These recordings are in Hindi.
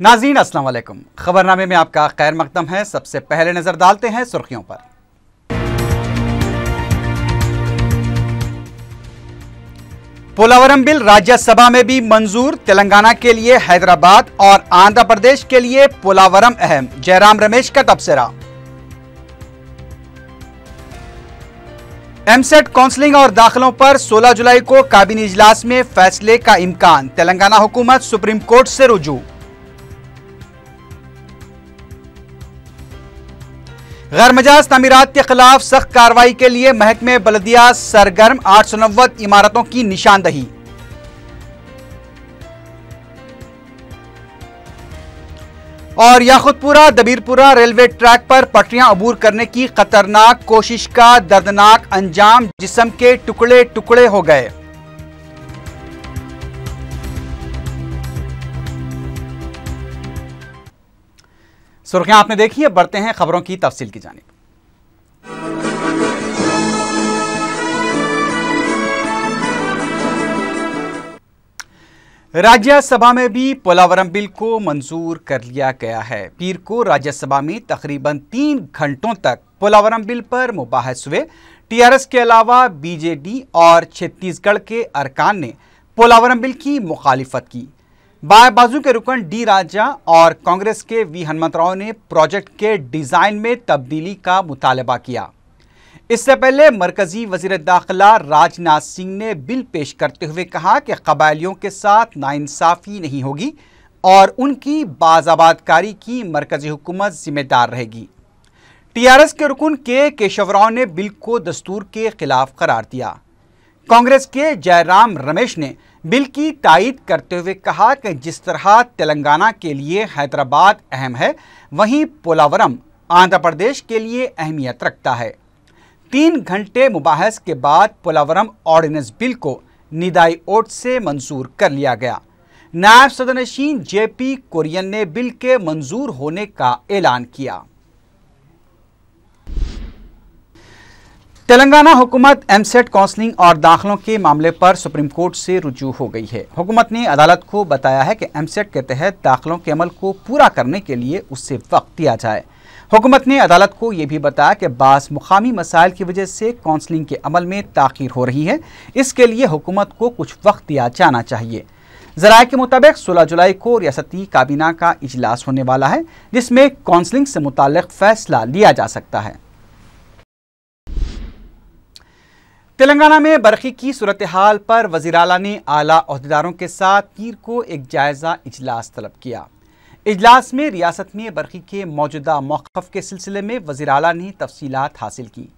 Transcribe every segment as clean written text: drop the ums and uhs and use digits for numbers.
नाज़रीन अस्सलाम वालेकुम। खबरनामे में आपका खैर मकदम है। सबसे पहले नजर डालते हैं सुर्खियों पर। पोलावरम बिल राज्यसभा में भी मंजूर। तेलंगाना के लिए हैदराबाद और आंध्र प्रदेश के लिए पोलावरम अहम। जयराम रमेश का तबसरा। एमसेट काउंसलिंग और दाखिलों पर 16 जुलाई को काबीना इजलास में फैसले का इम्कान। तेलंगाना हुकूमत सुप्रीम कोर्ट से रुजू। गैर मजाज तामीरात के खिलाफ सख्त कार्रवाई के लिए महकमे बल्दिया सरगर्म। 890 इमारतों की निशानदही। और याकुतपुरा दबीरपुरा रेलवे ट्रैक पर पटरियां अबूर करने की खतरनाक कोशिश का दर्दनाक अंजाम। जिस्म के टुकड़े टुकड़े हो गए। सुर्खियां आपने देखी है, बढ़ते हैं खबरों की तफसील की जानिब। राज्यसभा में भी पोलावरम बिल को मंजूर कर लिया गया है। पीर को राज्यसभा में तकरीबन 3 घंटों तक पोलावरम बिल पर मुबाहस हुए। टीआरएस के अलावा बीजेडी और छत्तीसगढ़ के अरकान ने पोलावरम बिल की मुखालिफत की। बाएं बाजू के रुकन डी राजा और कांग्रेस के वी हनुमंतराव ने प्रोजेक्ट के डिजाइन में तब्दीली का मुतालबा किया। इससे पहले मरकजी वजीर दाखिला राजनाथ सिंह ने बिल पेश करते हुए कहा कि कबायलियों के साथ नाइंसाफी नहीं होगी और उनकी बाज़ाबादकारी की मरकजी हुकूमत जिम्मेदार रहेगी। टीआरएस के रुकन के केशवराव ने बिल को दस्तूर के खिलाफ करार दिया। कांग्रेस के जयराम रमेश ने बिल की तायीद करते हुए कहा कि जिस तरह तेलंगाना के लिए हैदराबाद अहम है, वहीं पोलावरम आंध्र प्रदेश के लिए अहमियत रखता है। 3 घंटे मुबाहस के बाद पोलावरम ऑर्डिनेंस बिल को निदाई वोट से मंजूर कर लिया गया। नायब सदरनशीन जेपी कुरियन ने बिल के मंजूर होने का ऐलान किया। तेलंगाना हुकूमत एमसेट काउंसलिंग और दाखिलों के मामले पर सुप्रीम कोर्ट से रुजू हो गई है। हुकूमत ने अदालत को बताया है कि एमसेट के तहत दाखिलों के अमल को पूरा करने के लिए उससे वक्त दिया जाए। हुकूमत ने अदालत को यह भी बताया कि बास मुकामी मसाइल की वजह से काउंसलिंग के अमल में ताख़ीर हो रही है। इसके लिए हुकूमत को कुछ वक्त दिया जाना चाहिए। ज़राए के मुताबिक 16 जुलाई को रियासती काबीना का इजलास होने वाला है, जिसमें काउंसलिंग से मुताल्लिक़ फैसला लिया जा सकता है। तेलंगाना में बरखी की सूरत हाल पर वज़ीर आला ने आला ओहदेदारों के साथ पीर को एक जायज़ा इजलास तलब किया। इजलास में रियासत में बरखी के मौजूदा मौक़िफ़ के सिलसिले में वज़ीर आला ने तफसीलात हासिल की।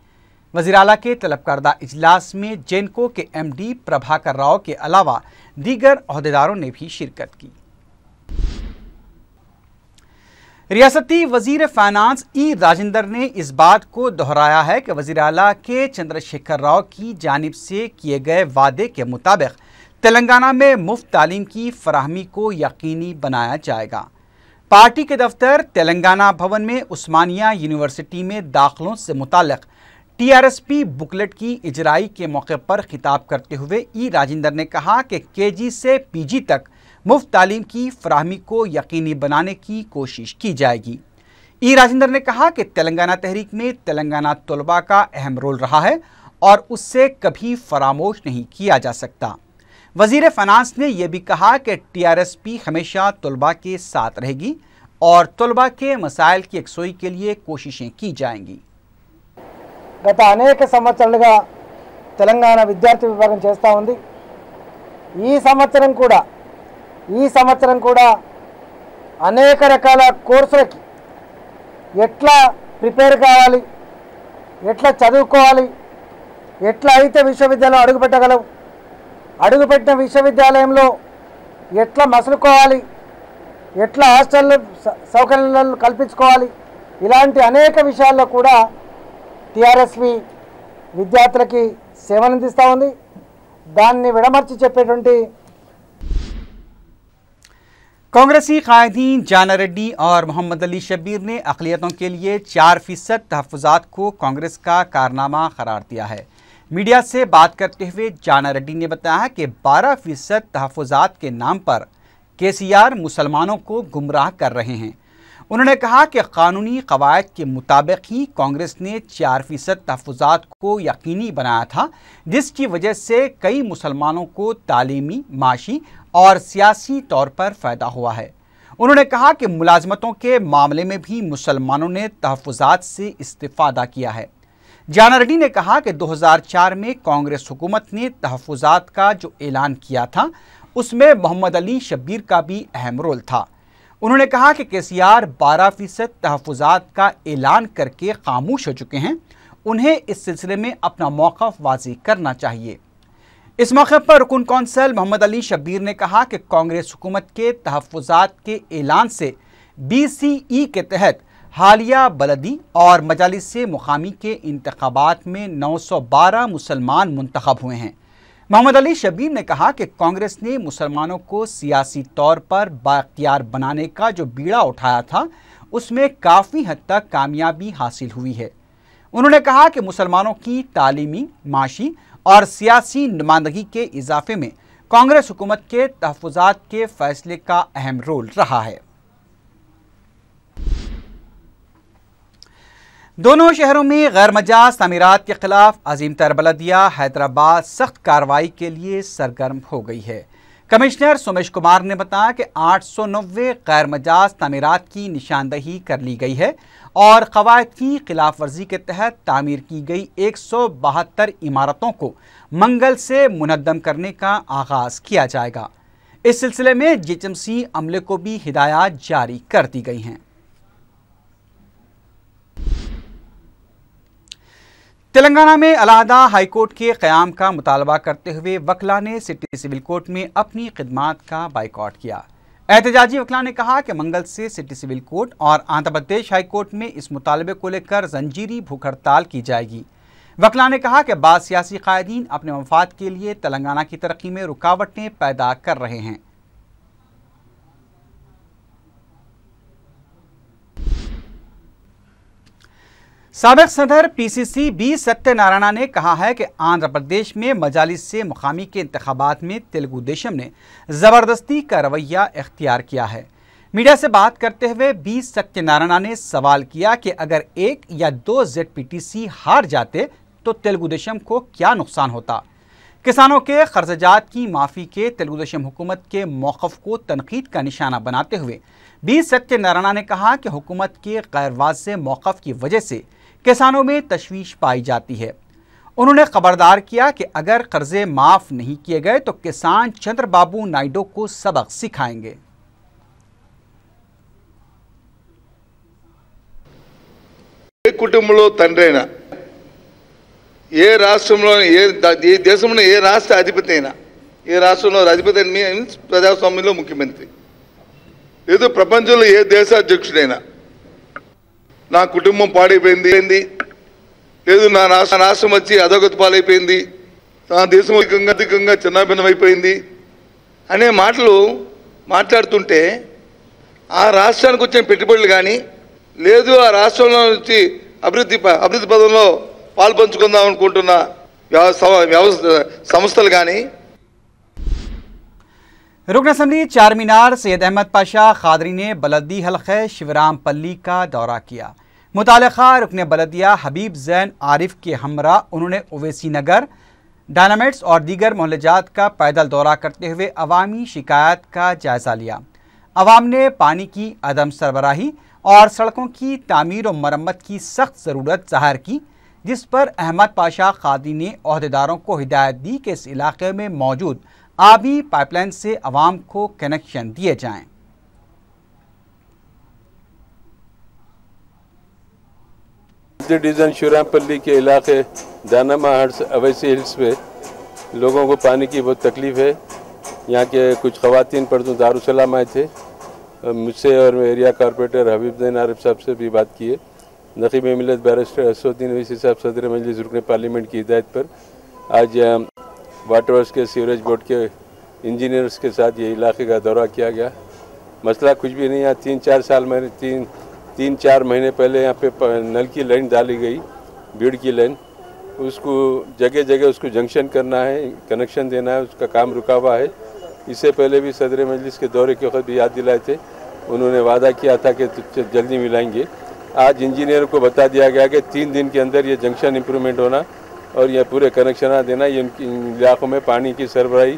वज़ीर आला के तलब करदा इजलास में जेनको के एमडी प्रभाकर राव के अलावा दीगर ओहदेदारों ने भी शिरकत की। रियासती वजीर फाइनेंस ई राजेंद्र ने इस बात को दोहराया है कि वज़ीर आला के चंद्रशेखर राव की जानिब से किए गए वादे के मुताबिक तेलंगाना में मुफ्त तालीम की फराहमी को यकीनी बनाया जाएगा। पार्टी के दफ्तर तेलंगाना भवन में उस्मानिया यूनिवर्सिटी में दाखिलों से मुताल्लिक़ टीआरएसपी बुकलेट की इजराई के मौके पर खिताब करते हुए ई राजेंद्र ने कहा कि केजी से पीजी तक मुफ्त तालीम की फराहमी को यकीनी बनाने की कोशिश की जाएगी। ई राजेंद्र ने कहा कि तेलंगाना तहरीक में तेलंगाना तलबा का अहम रोल रहा है और उससे कभी फरामोश नहीं किया जा सकता। वज़ीर फाइनेंस ने यह भी कहा कि टीआरएसपी हमेशा तलबा के साथ रहेगी और तलबा के मसाइल की यकसोई के लिए कोशिशें की जाएंगी। గత అనేక సంవత్సరాలుగా తెలంగాణ విద్యార్థి విభాగం చేస్తూ ఉంది। ఈ సంవత్సరం కూడా అనేక రకాల కోర్సులకి ఎట్లా ప్రిపేర్ కావాలి, ఎట్లా చదువుకోవాలి, ఎట్లా అయితే విశ్వవిద్యాలయం అడుగుపెట్టగలవు, అడుగుపెట్టిన విశ్వవిద్యాలయంలో ఎట్లా మసులుకోవాలి, ఎట్లా హాస్టల్ సౌకర్యాలు కల్పించుకోవాలి, ఇలాంటి అనేక విషయాల్లో కూడా టీఆర్ఎస్వి విద్యార్థులకి సేవలందిస్తూ ఉంది। దాన్ని విడమర్చి చెప్పేటువంటి कांग्रेसी कायदीन जाना रेड्डी और मोहम्मद अली शब्बीर ने अक़लियतों के लिए 4% तहफ़्फ़ुज़ात को कांग्रेस का कारनामा करार दिया है। मीडिया से बात करते हुए जाना रेड्डी ने बताया कि 12% तहफ़्फ़ुज़ात के नाम पर केसीआर मुसलमानों को गुमराह कर रहे हैं। उन्होंने कहा कि कानूनी कवायद के मुताबिक ही कांग्रेस ने 4% तहफ़्फ़ुज़ात को यकीनी बनाया था, जिसकी वजह से कई मुसलमानों को तालीमी, माशी और सियासी तौर पर फ़ायदा हुआ है। उन्होंने कहा कि मुलाजमतों के मामले में भी मुसलमानों ने तहफ़्फ़ुज़ात से इस्तिफ़ादा किया है। जाना रेड्डी ने कहा कि 2004 में कांग्रेस हुकूमत ने तहफ़्फ़ुज़ात का जो ऐलान किया था उसमें मोहम्मद अली शब्बीर का भी अहम रोल था। उन्होंने कहा कि केसीआर 12% तहफ़्फ़ुज़ात का ऐलान करके खामोश हो चुके हैं, उन्हें इस सिलसिले में अपना मौक़िफ़ वाज़ेह करना चाहिए। इस मौके पर रुकन कौंसल मोहम्मद अली शब्बीर ने कहा कि कांग्रेस हुकूमत के तहफ़्फ़ुज़ात के ऐलान से BCE के तहत हालिया बलदी और मजालिस मुकामी के इंतखाबात में 912 मुसलमान मुंतखब हुए हैं। मोहम्मद अली शब्बीर ने कहा कि कांग्रेस ने मुसलमानों को सियासी तौर पर बाख्तियार बनाने का जो बीड़ा उठाया था उसमें काफ़ी हद तक कामयाबी हासिल हुई है। उन्होंने कहा कि मुसलमानों की तालीमी, माशी और सियासी नुमाइंदगी के इजाफे में कांग्रेस हुकूमत के तहफ़्फ़ुज़ात के फैसले का अहम रोल रहा है। दोनों शहरों में गैर मजाज तामीरात के खिलाफ अजीम तर बलदिया हैदराबाद सख्त कार्रवाई के लिए सरगर्म हो गई है। कमिश्नर सोमेश कुमार ने बताया कि 890 गैर मजाज तामीरात की निशानदही कर ली गई है और कवायद की खिलाफ वर्जी के तहत तामीर की गई 172 इमारतों को मंगल से मुनद्दम करने का आगाज़ किया जाएगा। इस सिलसिले में GHMC अमले को भी हिदायत जारी कर दी गई हैं। तेलंगाना में अलहदा हाईकोर्ट के क़याम का मुतालबा करते हुए वकला ने सिटी सिविल कोर्ट में अपनी खिदमात का बाइकआउट किया। एहतजाजी वकला ने कहा कि मंगल से सिटी सिविल कोर्ट और आंध्र प्रदेश हाईकोर्ट में इस मुतालबे को लेकर जंजीरी भूख हड़ताल की जाएगी। वकला ने कहा कि बाद सियासी कायदीन अपने मफाद के लिए तेलंगाना की तरक्की में रुकावटें पैदा कर रहे हैं। साबिक़ सदर PCC B सत्यनारायण ने कहा है कि आंध्र प्रदेश में मजालिस से मुकामी के इंतखाबात में तेलुगु देशम ने ज़बरदस्ती का रवैया इख्तियार किया है। मीडिया से बात करते हुए B सत्यनारायण ने सवाल किया कि अगर 1 या 2 ZPTC हार जाते तो तेलुगु देशम को क्या नुकसान होता। किसानों के खर्चात की माफ़ी के तेलुगु देशम हुकूमत के मौक़िफ़ को तनकीद का निशाना बनाते हुए B सत्यनारायण ने कहा कि हुकूमत के गैर वाज़ेह मौक़िफ़ की वजह से किसानों में तशवीश पाई जाती है। उन्होंने खबरदार किया कि अगर कर्जे माफ नहीं किए गए तो किसान चंद्रबाबू नायडू को सबक सिखाएंगे। కుటుంబంలో తండ్రైనా ఏ రాష్ట్రంలో ఏ దేశంలో ఏ రాష్ట్ర అధిపతి అయినా ఏ రాష్ట్రంలో అధిపతి మీన్స్ ప్రజాస్వామ్యంలో ముఖ్యమంత్రి లేదు ప్రపంచంలో ఏ దేశ అధ్యక్షుడైనా నా కుటుంబం పాడైపోయింది లేదు నా రాష్ట్రం వచ్చి అధోగతి పాలైపోయింది నా దేశం అధికంగా చిన్నాభిన్నమైపోయింది అనే మాటలు మాట్లాడుతుంటే ఆ రాష్ట్రానికి వచ్చిన పెట్టుబడులు కానీ లేదు ఆ రాష్ట్రంలో నుంచి అభివృద్ధి పదంలో పాల్పంచుకుందాం అనుకుంటున్న సంస్థలు కానీ रुकन असम्बली चारमीनार सैयद अहमद पाशा खादरी ने बलदी हल्क़े शिवराम पल्ली का दौरा किया। मुतालिका रुकन बलदिया हबीब जैन आरिफ के हमरा उन्होंने ओवैसी नगर, डायनामाइट्स और दीगर मोहल्लाजात का पैदल दौरा करते हुए अवामी शिकायत का जायज़ा लिया। अवाम ने पानी की अदम सरबराही और सड़कों की तामीर और मरम्मत की सख्त ज़रूरत ज़ाहिर की, जिस पर अहमद पाशा खादरी ने अहदेदारों को हिदायत दी कि इस इलाके में मौजूद आबी पाइपलाइन से अवाम को कनेक्शन दिए जाएं। डिवीज़न शिवरामपल्ली के इलाके दानामा हट्स अवैसी हिल्स पे लोगों को पानी की बहुत तकलीफ़ है। यहाँ के कुछ ख़वातीन परसों दारुसलाम आए थे, मुझसे और एरिया कॉर्पोरेटर हबीब जैन आरिफ साहब से भी बात की है। नक़ीब मिल्लत बैरिस्टर असदुद्दीन ओवैसी साहब सदर मजलिस रुकन पार्लियामेंट की हिदायत पर आज वाटर वर्क्स के सीवरेज बोर्ड के इंजीनियर्स के साथ ये इलाके का दौरा किया गया। मसला कुछ भी नहीं है। 3-4 महीने पहले यहाँ पे नल की लाइन डाली गई, भीड़ की लाइन, उसको जगह जगह उसको जंक्शन करना है, कनेक्शन देना है, उसका काम रुका हुआ है। इससे पहले भी सदर मजलिस के दौरे के वक्त भी याद दिलाए थे, उन्होंने वादा किया था कि जल्दी मिलाएंगे। आज इंजीनियर को बता दिया गया कि 3 दिन के अंदर ये जंक्शन इम्प्रूवमेंट होना और यह पूरे कनेक्शन देना, ये इन इलाकों में पानी की सरबराही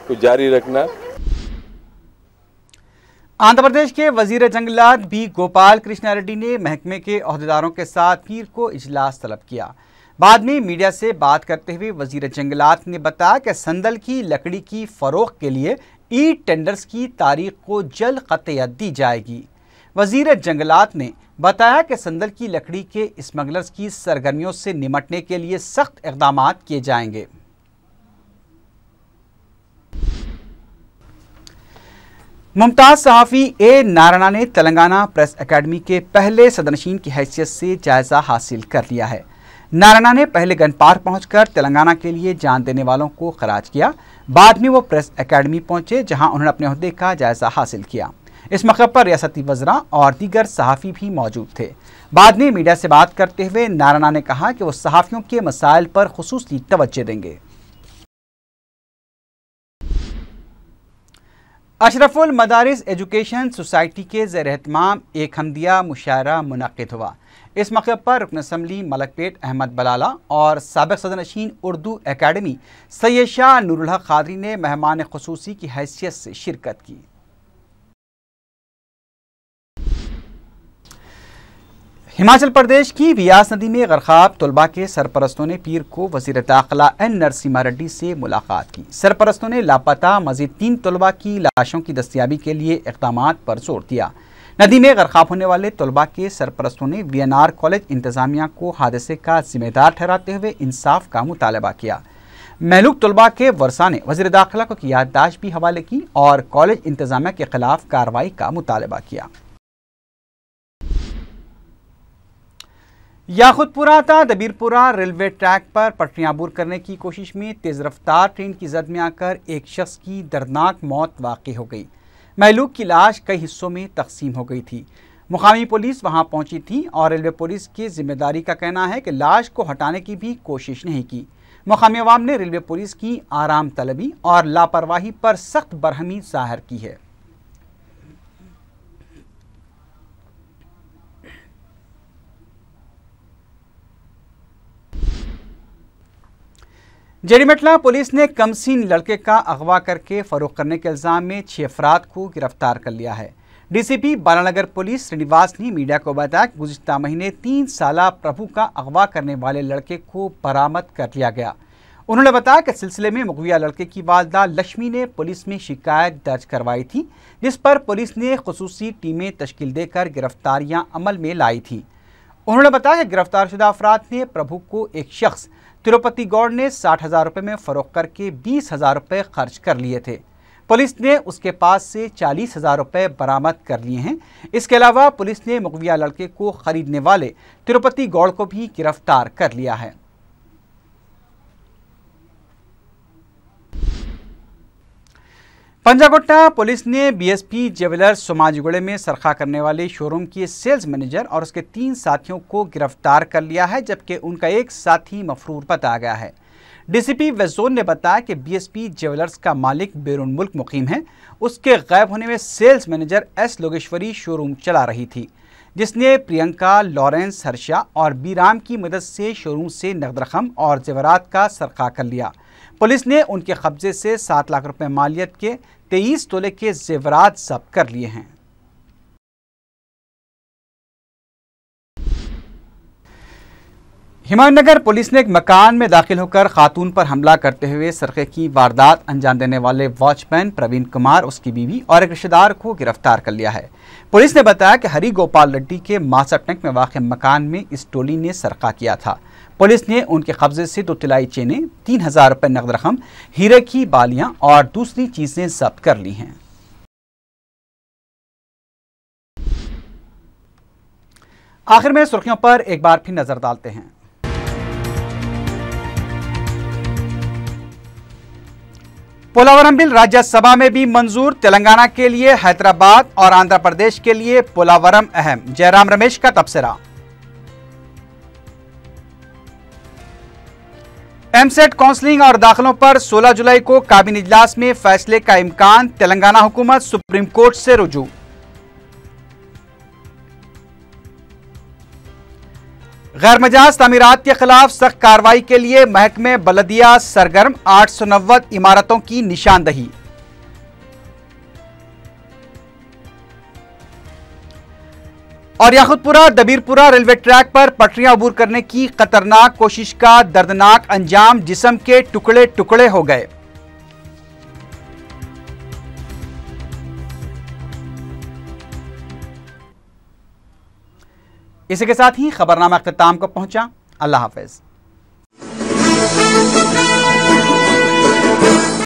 को जारी रखना। आंध्र प्रदेश के वजीर जंगलात बी गोपाल कृष्णा रेड्डी ने महकमे के ओहदेदारों के साथ पीर को इजलास तलब किया। बाद में मीडिया से बात करते हुए वजीर जंगलात ने बताया कि संदल की लकड़ी की फरोख्त के लिए ई टेंडर्स की तारीख को जल्द क़तईयत दी जाएगी। वजीर जंगलात ने बताया कि संदल की लकड़ी के स्मगलर्स की सरगर्मियों से निमटने के लिए सख्त इक़दाम किए जाएंगे। मुमताज सहाफ़ी ए नारायणा ने तेलंगाना प्रेस एकेडमी के पहले सदनशीन की हैसियत से जायजा हासिल कर लिया है। नारायणा ने पहले गन पार्क पहुंचकर तेलंगाना के लिए जान देने वालों को खराज किया। बाद में वो प्रेस एकेडमी पहुंचे, जहां उन्होंने अपने ओहदे का जायजा हासिल किया। इस मौके पर रियासती वज़रा और दीगर सहाफ़ी भी मौजूद थे। बाद में मीडिया से बात करते हुए नारायणा ने कहा कि वो सहाफ़ियों के मसाइल पर खुसूसी तवज्जो देंगे। अशरफुल मदारिस एजुकेशन सोसाइटी के ज़ेर एहतमाम एक हमदिया मुशायरा मुनक़िद हुआ। इस मौके पर रुकन असम्बली मलकपेट अहमद बलाला और साबिक़ सदरनशीन उर्दू एकेडमी सैयद शाह नूरुल हक क़ादरी ने मेहमान ख़ुसूसी की हैसियत से शिरकत की। हिमाचल प्रदेश की व्यास नदी में गरक़ाब तलबा के सरपरस्तों ने पीर को वज़ीर दाखिला एन नरसिम्हा रेड्डी से मुलाकात की। सरपरस्तों ने लापता मज़ीद 3 तलबा की लाशों की दस्तियाबी के लिए इक़दामात पर जोर दिया। नदी में गरक़ाब होने वाले तलबा के सरपरस्तों ने VNR कॉलेज इंतज़ामिया को हादसे का जिम्मेदार ठहराते हुए इंसाफ का मुतालबा किया। महलूक तलबा के वर्सा ने वज़ीर दाखिला को याददाश्त भी हवाले की और कॉलेज इंतज़ामिया के खिलाफ कार्रवाई का मुतालबा किया। याखुदपुरा ता दबीरपुरा रेलवे ट्रैक पर पटरियां अबूर करने की कोशिश में तेज़ रफ्तार ट्रेन की जद में आकर एक शख्स की दर्दनाक मौत वाक़ई हो गई। महलूक की लाश कई हिस्सों में तकसीम हो गई थी। मुकामी पुलिस वहां पहुंची थी और रेलवे पुलिस की जिम्मेदारी का कहना है कि लाश को हटाने की भी कोशिश नहीं की। मुकामी अवाम ने रेलवे पुलिस की आराम तलबी और लापरवाही पर सख्त बरहमी जाहिर की है। जेडीमेटला पुलिस ने कमसीन लड़के का अगवा करके फरोख्त करने के इल्ज़ाम में 6 अफराद को गिरफ्तार कर लिया है। डीसीपी बालानगर पुलिस श्रीनिवास ने मीडिया को बताया कि गुज़िश्ता महीने 3 साला प्रभु का अगवा करने वाले लड़के को बरामद कर लिया गया। उन्होंने बताया कि सिलसिले में मुगविया लड़के की वालदा लक्ष्मी ने पुलिस में शिकायत दर्ज करवाई थी, जिस पर पुलिस ने खुसूसी टीमें तश्कील देकर गिरफ्तारियां अमल में लाई थी। उन्होंने बताया कि गिरफ्तारशुदा अफराद ने प्रभु को एक शख्स तिरुपति गौड़ ने 60,000 रुपये में फ़रोख्त करके 20,000 रुपये खर्च कर लिए थे। पुलिस ने उसके पास से 40,000 रुपये बरामद कर लिए हैं। इसके अलावा पुलिस ने मुगविया लड़के को खरीदने वाले तिरुपति गौड़ को भी गिरफ्तार कर लिया है। पंजागुट्टा पुलिस ने बीएसपी ज्वेलर्स सोमाजीगुड़े में सरखा करने वाले शोरूम के सेल्स मैनेजर और उसके 3 साथियों को गिरफ्तार कर लिया है, जबकि उनका एक साथी मफरूर बताया गया है। डीसीपी वेस्ट जोन ने बताया कि बीएसपी ज्वेलर्स का मालिक बैरून मुल्क मुकीम है। उसके गायब होने में सेल्स मैनेजर एस लोगेश्वरी शोरूम चला रही थी, जिसने प्रियंका, लॉरेंस, हर्षा और बीराम की मदद से शोरूम से नकद रकम और जेवरात का सरखा कर लिया। पुलिस ने उनके कब्जे से 7 लाख रुपए मालियत के 23 तोले के जेवरात जब्त कर लिए हैं। हिमायतनगर पुलिस ने एक मकान में दाखिल होकर खातून पर हमला करते हुए सरक़े की वारदात अंजाम देने वाले वॉचमैन प्रवीण कुमार, उसकी बीवी और एक रिश्तेदार को गिरफ्तार कर लिया है। पुलिस ने बताया कि हरी गोपाल रेड्डी के मासा टैंक में वाक़ मकान में इस टोली ने सरका किया था। पुलिस ने उनके कब्जे से 2 तिलाई चेनें, 3,000 रुपये नकद रकम, हीरे की बालियां और दूसरी चीजें जब्त कर ली हैं। आखिर में सुर्खियों पर एक बार फिर नजर डालते हैं। पोलावरम बिल राज्यसभा में भी मंजूर। तेलंगाना के लिए हैदराबाद और आंध्र प्रदेश के लिए पोलावरम अहम। जयराम रमेश का तबसरा। एमसेट काउंसलिंग और दाखिलों पर 16 जुलाई को काबीना इजलास में फैसले का इम्कान, तेलंगाना हुकूमत सुप्रीम कोर्ट से रुजू। गैर मजाज तामीरात के खिलाफ सख्त कार्रवाई के लिए महकमे बलदिया सरगर्म, 890 इमारतों की निशानदही। और याकुतपुरा दबीरपुरा रेलवे ट्रैक पर पटरियां अबूर करने की खतरनाक कोशिश का दर्दनाक अंजाम, जिस्म के टुकड़े टुकड़े हो गए। इसी के साथ ही खबरनामा अख्ताम को पहुंचा। अल्लाह हाफिज।